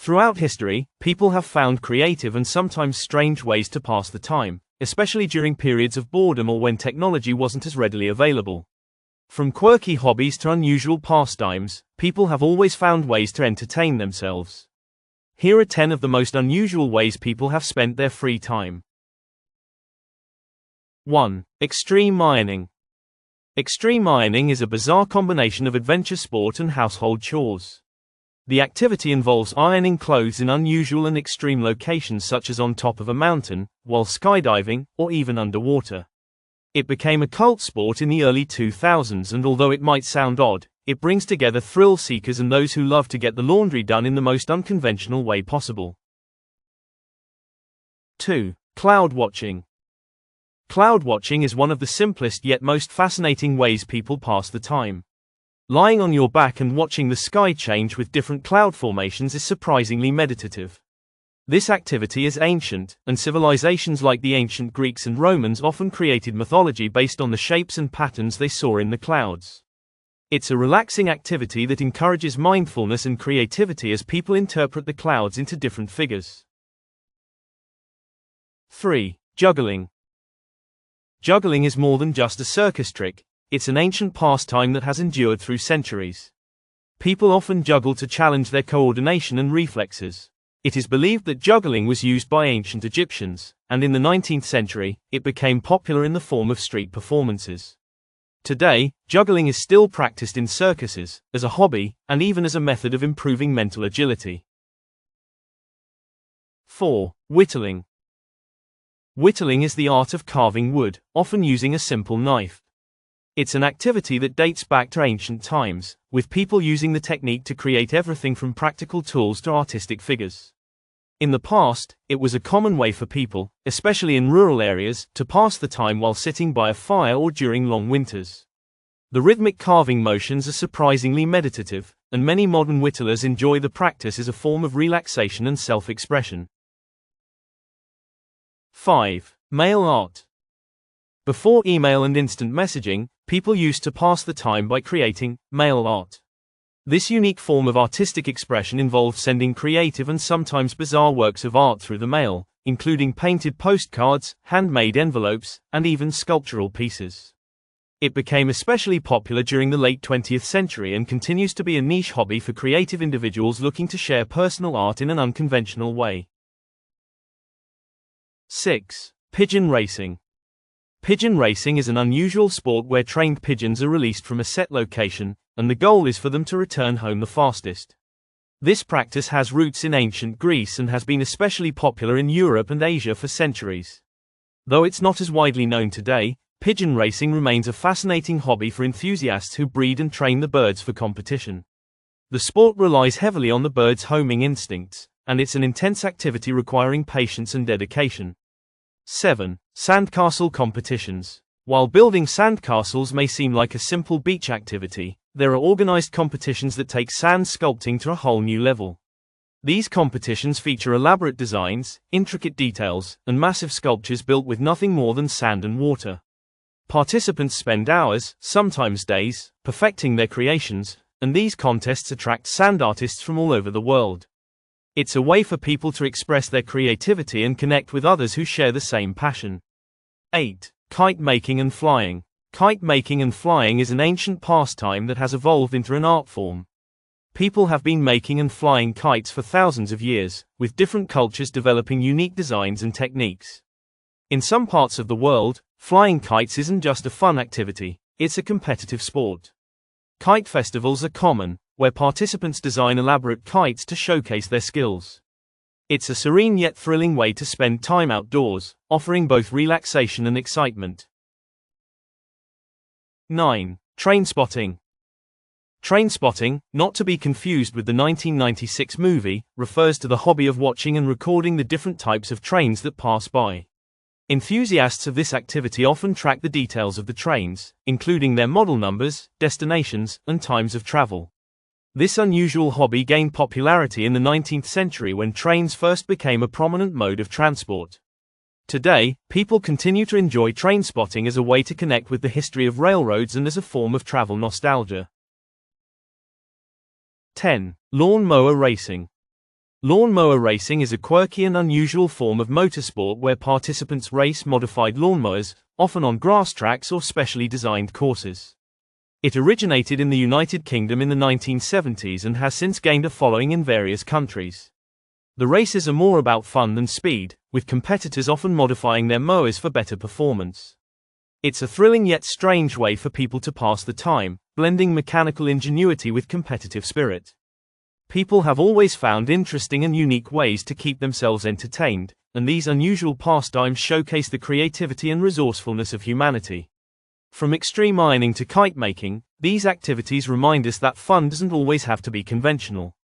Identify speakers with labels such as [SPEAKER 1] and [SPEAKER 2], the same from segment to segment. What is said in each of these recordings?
[SPEAKER 1] Throughout history, people have found creative and sometimes strange ways to pass the time, especially during periods of boredom or when technology wasn't as readily available. From quirky hobbies to unusual pastimes, people have always found ways to entertain themselves. Here are 10 of the most unusual ways people have spent their free time. 1. Extreme ironing. Extreme ironing is a bizarre combination of adventure sport and household chores. The activity involves ironing clothes in unusual and extreme locations such as on top of a mountain, while skydiving, or even underwater. It became a cult sport in the early 2000s, and although it might sound odd, it brings together thrill seekers and those who love to get the laundry done in the most unconventional way possible. 2. Cloud watching. Cloud watching is one of the simplest yet most fascinating ways people pass the time. Lying on your back and watching the sky change with different cloud formations is surprisingly meditative. This activity is ancient, and civilizations like the ancient Greeks and Romans often created mythology based on the shapes and patterns they saw in the clouds. It's a relaxing activity that encourages mindfulness and creativity as people interpret the clouds into different figures. 3. Juggling. Juggling is more than just a circus trick. It's an ancient pastime that has endured through centuries. People often juggle to challenge their coordination and reflexes. It is believed that juggling was used by ancient Egyptians, and in the 19th century, it became popular in the form of street performances. Today, juggling is still practiced in circuses, as a hobby, and even as a method of improving mental agility. 4. Whittling. Whittling is the art of carving wood, often using a simple knife. It's an activity that dates back to ancient times, with people using the technique to create everything from practical tools to artistic figures. In the past, it was a common way for people, especially in rural areas, to pass the time while sitting by a fire or during long winters. The rhythmic carving motions are surprisingly meditative, and many modern whittlers enjoy the practice as a form of relaxation and self-expression. 5. Mail art. Before email and instant messaging, people used to pass the time by creating mail art. This unique form of artistic expression involved sending creative and sometimes bizarre works of art through the mail, including painted postcards, handmade envelopes, and even sculptural pieces. It became especially popular during the late 20th century and continues to be a niche hobby for creative individuals looking to share personal art in an unconventional way. 6. Pigeon racing. Pigeon racing is an unusual sport where trained pigeons are released from a set location, and the goal is for them to return home the fastest. This practice has roots in ancient Greece and has been especially popular in Europe and Asia for centuries. Though it's not as widely known today, pigeon racing remains a fascinating hobby for enthusiasts who breed and train the birds for competition. The sport relies heavily on the bird's homing instincts, and it's an intense activity requiring patience and dedication. 7. Sandcastle competitions. While building sandcastles may seem like a simple beach activity, there are organized competitions that take sand sculpting to a whole new level. These competitions feature elaborate designs, intricate details, and massive sculptures built with nothing more than sand and water. Participants spend hours, sometimes days, perfecting their creations, and these contests attract sand artists from all over the world. It's a way for people to express their creativity and connect with others who share the same passion. 8. Kite making and flying. Kite making and flying is an ancient pastime that has evolved into an art form. People have been making and flying kites for thousands of years, with different cultures developing unique designs and techniques. In some parts of the world, flying kites isn't just a fun activity, it's a competitive sport. Kite festivals are common, where participants design elaborate kites to showcase their skills. It's a serene yet thrilling way to spend time outdoors, offering both relaxation and excitement. 9. Train spotting. Train spotting, not to be confused with the 1996 movie, refers to the hobby of watching and recording the different types of trains that pass by. Enthusiasts of this activity often track the details of the trains, including their model numbers, destinations, and times of travel. This unusual hobby gained popularity in the 19th century when trains first became a prominent mode of transport. Today, people continue to enjoy train spotting as a way to connect with the history of railroads and as a form of travel nostalgia. 10. Lawn mower racing. Lawn mower racing is a quirky and unusual form of motorsport where participants race modified lawnmowers, often on grass tracks or specially designed courses. It originated in the United Kingdom in the 1970s and has since gained a following in various countries. The races are more about fun than speed, with competitors often modifying their mowers for better performance. It's a thrilling yet strange way for people to pass the time, blending mechanical ingenuity with competitive spirit. People have always found interesting and unique ways to keep themselves entertained, and these unusual pastimes showcase the creativity and resourcefulness of humanity. From extreme ironing to kite making, these activities remind us that fun doesn't always have to be conventional.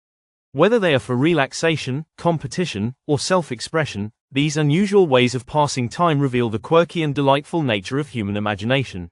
[SPEAKER 1] Whether they are for relaxation, competition, or self-expression, these unusual ways of passing time reveal the quirky and delightful nature of human imagination.